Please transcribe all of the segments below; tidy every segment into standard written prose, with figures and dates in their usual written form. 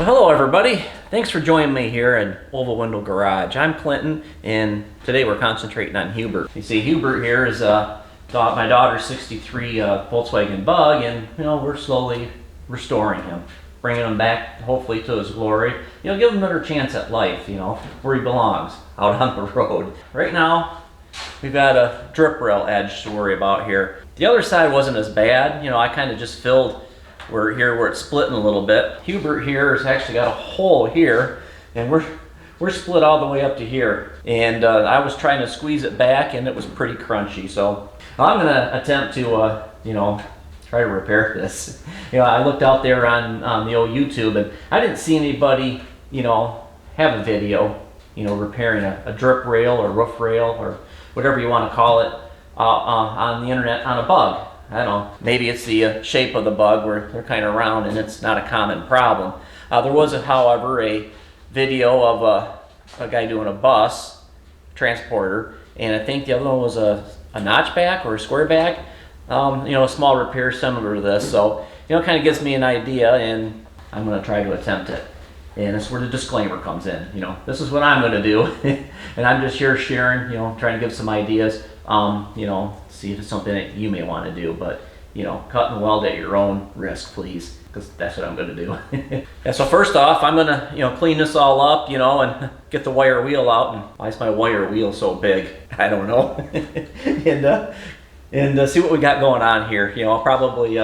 Well, hello everybody. Thanks for joining me here in Oval Window Garage. I'm Clinton, and today we're concentrating on Hubert. You see, Hubert here is my daughter's 63 Volkswagen Bug, and we're slowly restoring him, bringing him back hopefully to his glory. Give him another chance at life, where he belongs, out on the road. Right now, we've got a drip rail edge to worry about here. The other side wasn't as bad. I kind of just filled where it's splitting a little bit. Hubert here has actually got a hole here, and we're split all the way up to here. And I was trying to squeeze it back, and it was pretty crunchy. So I'm going to attempt to, try to repair this. I looked out there on the old YouTube, and I didn't see anybody, have a video, repairing a drip rail or roof rail or whatever you want to call it on the internet on a Bug. I don't know, maybe it's the shape of the Bug where they're kind of round and it's not a common problem. There was, however, a video of a guy doing a bus transporter, and I think the other one was a notch back or a square back, a small repair similar to this. So, it kind of gives me an idea, and I'm going to try to attempt it. And that's where the disclaimer comes in. This is what I'm going to do, and I'm just here sharing, trying to give some ideas. See if it's something that you may want to do, but cut and weld at your own risk, please, because that's what I'm going to do. Yeah, so first off, I'm going to clean this all up, and get the wire wheel out. And why is my wire wheel so big? I don't know. and see what we got going on here. I'll probably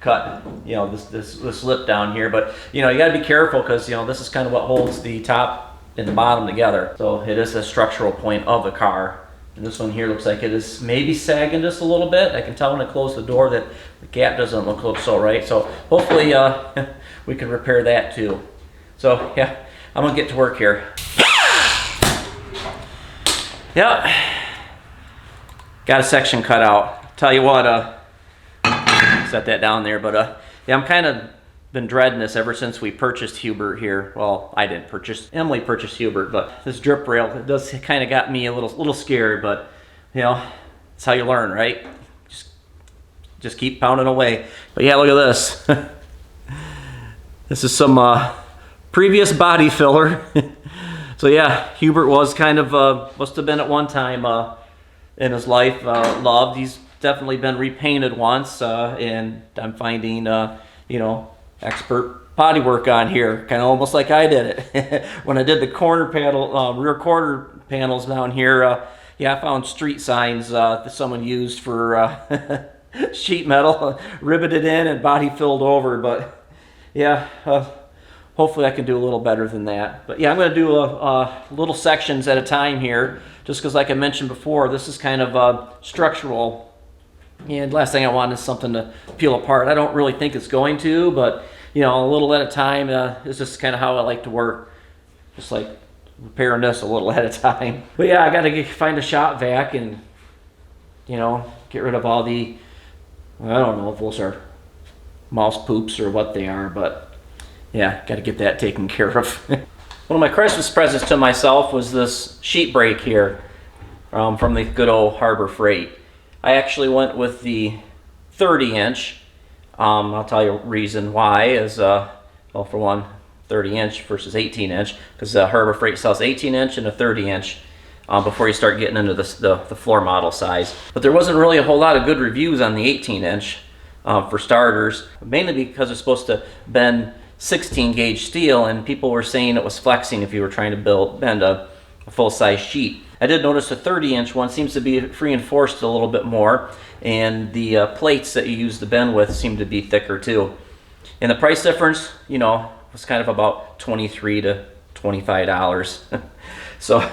cut this lip down here, but you got to be careful, because this is kind of what holds the top and the bottom together. So it is a structural point of the car. And this one here looks like it is maybe sagging just a little bit. I can tell when I close the door that the gap doesn't look so right. So hopefully we can repair that too. So yeah, I'm gonna get to work here. Yep, got a section cut out. Tell you what, set that down there. But yeah, I'm kind of been dreading this ever since we purchased Hubert here. Well, I didn't purchase, Emily purchased Hubert, but this drip rail, it does kind of got me a little scared, but it's how you learn, right? Just keep pounding away. But yeah, look at this. This is some previous body filler. So yeah, Hubert was kind of, must have been at one time in his life loved. He's definitely been repainted once, and I'm finding, expert body work on here, kind of almost like I did it. When I did the corner panel, rear quarter panels down here, yeah, I found street signs that someone used for sheet metal, riveted in and body filled over. But yeah, hopefully I can do a little better than that. But yeah, I'm going to do little sections at a time here, just because, like I mentioned before, this is kind of structural. And last thing I want is something to peel apart. I don't really think it's going to, but a little at a time is just kind of how I like to work. Just like repairing this a little at a time. But yeah, I got to find a shop vac and get rid of all the, I don't know if those are mouse poops or what they are, but yeah, got to get that taken care of. One of my Christmas presents to myself was this sheet brake here from the good old Harbor Freight. I actually went with the 30-inch. I'll tell you a reason why is, well, for one, 30-inch versus 18-inch, because Harbor Freight sells 18-inch and a 30-inch before you start getting into the floor model size. But there wasn't really a whole lot of good reviews on the 18-inch for starters, mainly because it's supposed to bend 16-gauge steel, and people were saying it was flexing if you were trying to bend a full-size sheet. I did notice the 30-inch one seems to be reinforced a little bit more, and the plates that you use to bend with seem to be thicker too. And the price difference, was kind of about $23 to $25. So I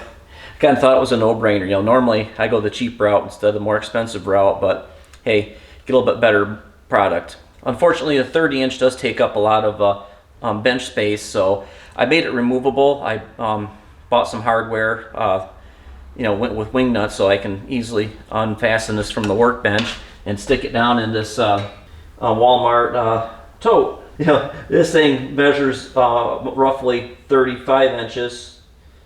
kind of thought it was a no-brainer. Normally I go the cheap route instead of the more expensive route, but hey, get a little bit better product. Unfortunately, the 30-inch does take up a lot of bench space, so I made it removable. I bought some hardware. Went with wing nuts so I can easily unfasten this from the workbench and stick it down in this Walmart tote. This thing measures roughly 35 inches,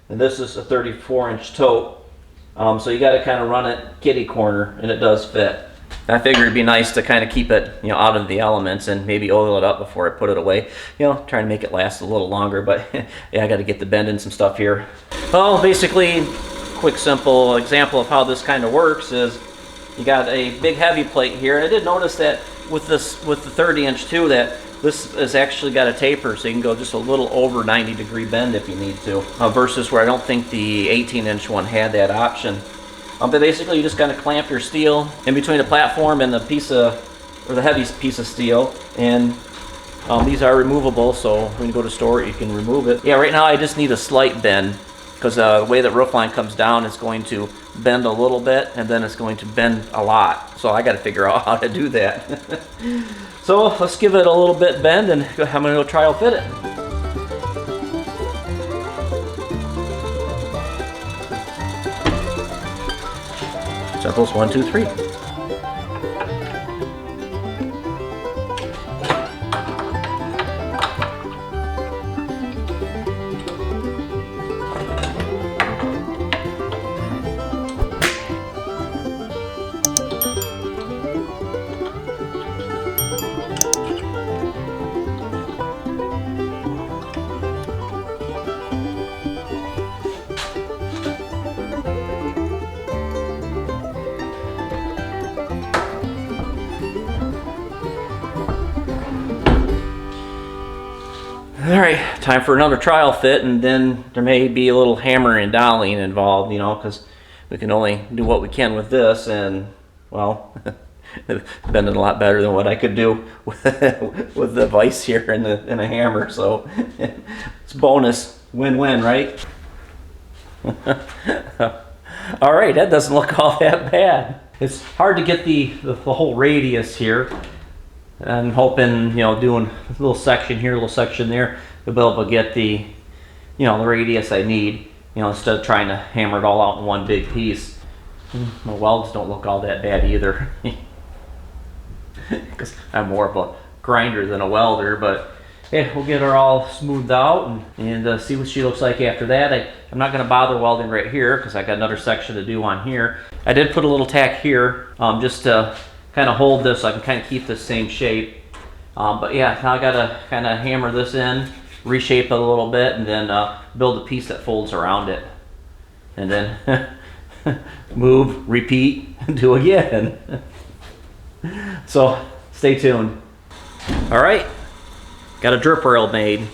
and this is a 34-inch tote. So you got to kind of run it kitty corner, and it does fit. I figured it'd be nice to kind of keep it, you know, out of the elements and maybe oil it up before I put it away. You know, trying to make it last a little longer, but yeah, I got to get the bend in some stuff here. Well, basically, quick, simple example of how this kind of works is you got a big heavy plate here. I did notice that with this, with the 30-inch too, that this has actually got a taper, so you can go just a little over 90-degree bend if you need to, versus where I don't think the 18-inch one had that option. But basically, you just kind of clamp your steel in between the platform and the piece of, or the heavy piece of steel, and these are removable, so when you go to store it, you can remove it. Yeah, right now I just need a slight bend, because the way the roof line comes down, it's going to bend a little bit, and then it's going to bend a lot. So I got to figure out how to do that. So let's give it a little bit bend, and I'm going to go trial fit it. Samples 1, 2, 3. All right, time for another trial fit, and then there may be a little hammering and dialing involved, you know, because we can only do what we can with this, and, well, bending a lot better than what I could do with the vise here and a hammer, so it's bonus, win-win, right? All right, that doesn't look all that bad. It's hard to get the whole radius here. I'm hoping, you know, doing a little section here, a little section there, to be able to get the, you know, the radius I need, you know, instead of trying to hammer it all out in one big piece. My welds don't look all that bad either, because I'm more of a grinder than a welder, but yeah, we'll get her all smoothed out and see what she looks like after that. I'm not going to bother welding right here, because I got another section to do on here. I did put a little tack here, just to kind of hold this so I can kind of keep the same shape. But yeah, now I gotta kind of hammer this in, reshape it a little bit, and then build a piece that folds around it. And then move, repeat, do again. So stay tuned. All right, got a drip rail made.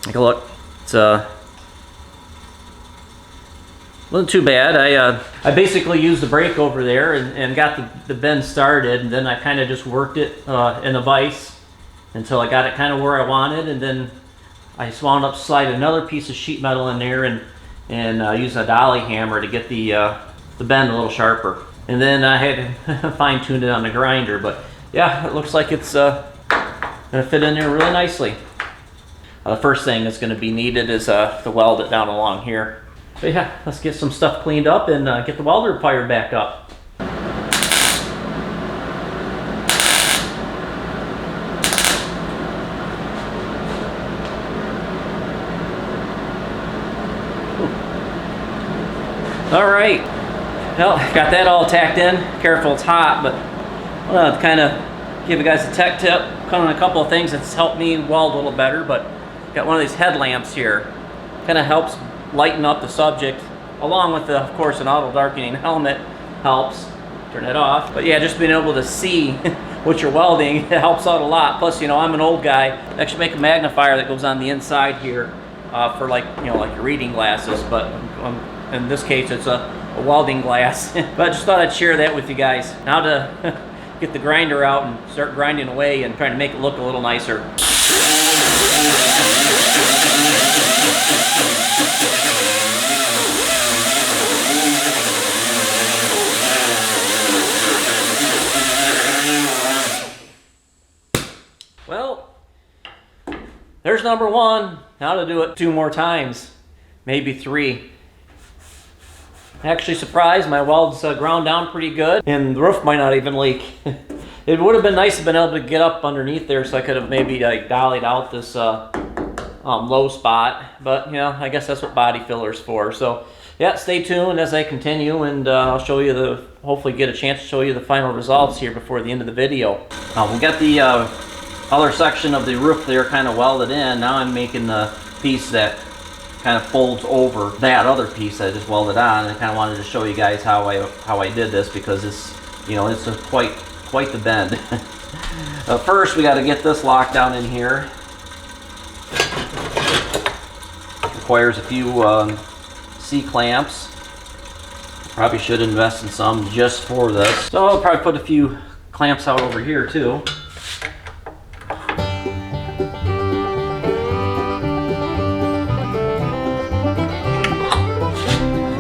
Take a look. It's wasn't too bad. I basically used the brake over there and got the bend started, and then I kind of just worked it in the vise until I got it kind of where I wanted, and then I just wound up sliding another piece of sheet metal in there and using a dolly hammer to get the bend a little sharper. And then I had to fine-tune it on the grinder, but yeah, it looks like it's gonna fit in there really nicely. The first thing that's gonna be needed is to weld it down along here. But yeah, let's get some stuff cleaned up and get the welder fired back up. All right, well, got that all tacked in. Careful, it's hot, but I want to kind of give you guys a tech tip on a couple of things that's helped me weld a little better. But got one of these headlamps here, kind of helps lighten up the subject, along with, of course, an auto darkening helmet helps. Turn it off. But yeah, just being able to see what you're welding, it helps out a lot. Plus, you know, I'm an old guy. I actually make a magnifier that goes on the inside here for, like, you know, like your reading glasses. But in this case, it's a welding glass. But I just thought I'd share that with you guys. Now to get the grinder out and start grinding away and trying to make it look a little nicer. Well, there's number one. Now to do it 2 more times, maybe 3. Actually surprised, my weld's ground down pretty good, and the roof might not even leak. It would have been nice to have been able to get up underneath there, so I could have maybe like dollied out this low spot, but you know, I guess that's what body filler's for. So yeah, stay tuned as I continue, and I'll show you hopefully get a chance to show you the final results here before the end of the video. We got the other section of the roof there kind of welded in. Now I'm making the piece that kind of folds over that other piece that I just welded on. And I kind of wanted to show you guys how I did this, because it's, you know, it's quite the bend. First, we got to get this locked down in here. Requires a few C-clamps. Probably should invest in some just for this. So I'll probably put a few clamps out over here too.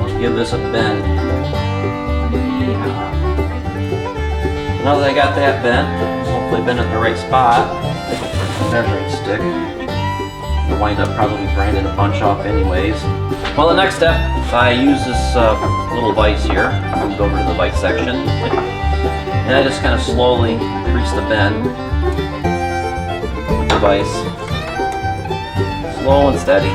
I'll give this a bend. Now that I got that bent, hopefully bent at the right spot, measuring stick. I'll wind up probably grinding a bunch off anyways. Well, the next step, I use this little vise here. I moved over to the vise section. And I just kind of slowly increase the bend with the vise. Slow and steady.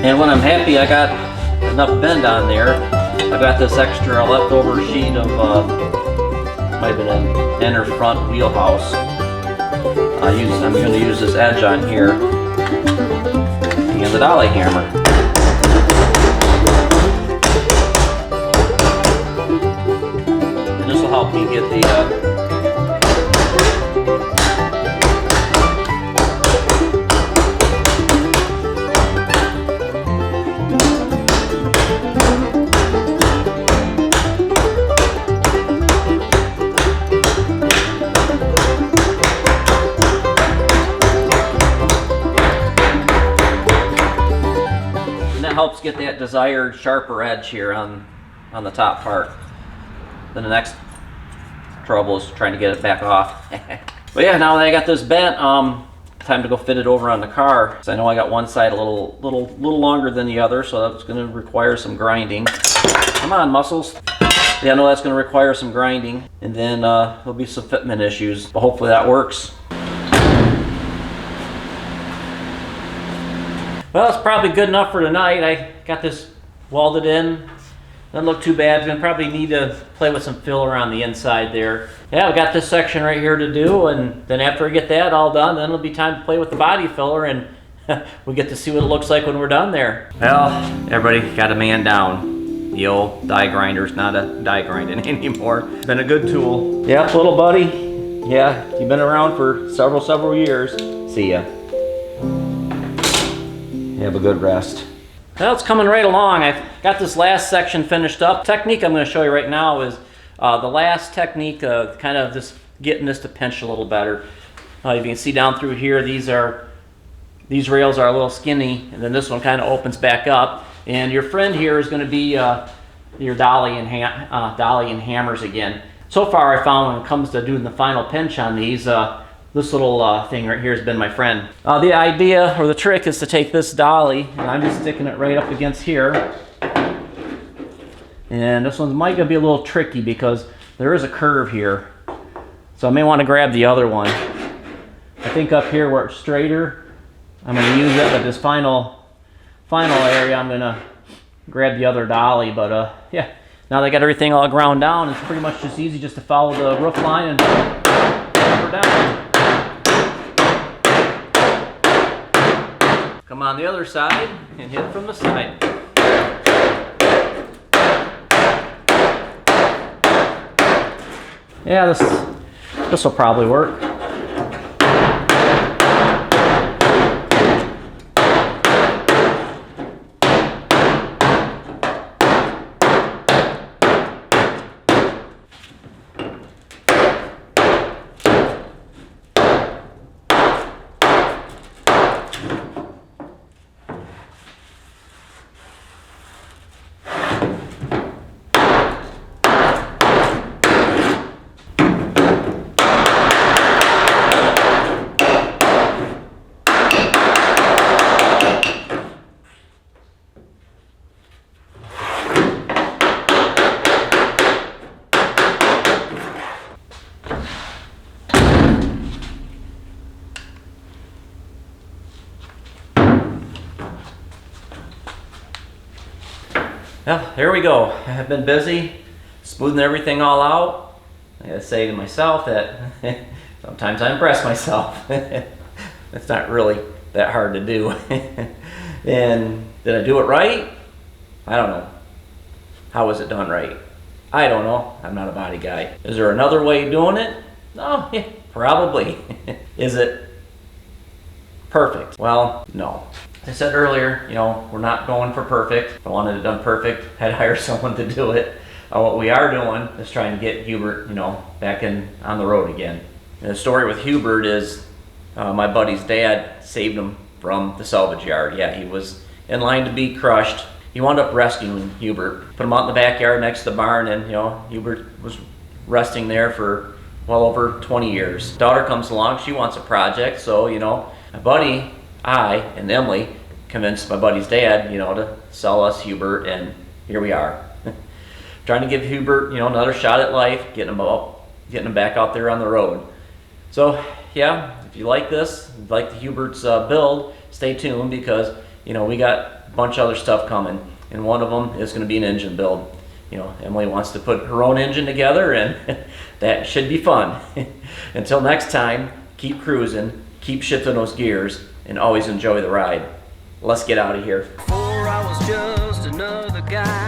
And when I'm happy I got enough bend on there, I got this extra leftover sheet of, might have been an inner front wheelhouse. I'm going to use this edge on here and the dolly hammer. And this will help me get the helps get that desired sharper edge here on the top part. Then the next trouble is trying to get it back off. But yeah, now that I got this bent, time to go fit it over on the car. So I know I got one side a little longer than the other, so that's going to require some grinding. Come on, muscles. Yeah, I know that's going to require some grinding, and then there'll be some fitment issues, but hopefully that works. Well, it's probably good enough for tonight. I got this welded in. Doesn't look too bad. Gonna probably need to play with some filler on the inside there. Yeah, I've got this section right here to do, and then after I get that all done, then it'll be time to play with the body filler, and we get to see what it looks like when we're done there. Well, everybody got a man down. The old die grinder's not a die grinding anymore. It's been a good tool. Yep, little buddy. Yeah, you've been around for several years. See ya. Have a good rest. Well, it's coming right along. I've got this last section finished up. Technique I'm going to show you right now is the last technique of kind of just getting this to pinch a little better. You can see down through here, these rails are a little skinny, and then this one kind of opens back up. And your friend here is going to be your dolly and hammers again. So far, I found when it comes to doing the final pinch on these, this little thing right here has been my friend. The idea or the trick is to take this dolly, and I'm just sticking it right up against here. And this one's might gonna be a little tricky because there is a curve here. So I may want to grab the other one. I think up here where it's straighter, I'm gonna use it, but this final area, I'm gonna grab the other dolly. But yeah, now that I got everything all ground down, it's pretty much just easy just to follow the roof line and put her down. Come on the other side and hit from the side. Yeah, this will probably work. Well, here we go. I've been busy smoothing everything all out. I gotta say to myself that sometimes I impress myself. It's not really that hard to do. And did I do it right? I don't know. How was it done right? I don't know. I'm not a body guy. Is there another way of doing it? No, yeah, probably. Is it perfect? Well, no. As I said earlier, you know, we're not going for perfect. If I wanted it done perfect, I'd hire someone to do it. What we are doing is trying to get Hubert, you know, back on the road again. And the story with Hubert is my buddy's dad saved him from the salvage yard. Yeah, he was in line to be crushed. He wound up rescuing Hubert, put him out in the backyard next to the barn, and you know, Hubert was resting there for well over 20 years. Daughter comes along, she wants a project, so you know, my buddy, I, and Emily convinced my buddy's dad, you know, to sell us Hubert, and here we are. Trying to give Hubert, you know, another shot at life, getting him back out there on the road. So yeah, if you like this, like the Hubert's build, stay tuned because you know we got a bunch of other stuff coming, and one of them is going to be an engine build. You know, Emily wants to put her own engine together, and that should be fun. Until next time, keep cruising, keep shifting those gears, and always enjoy the ride. Let's get out of here. Before I was just another guy.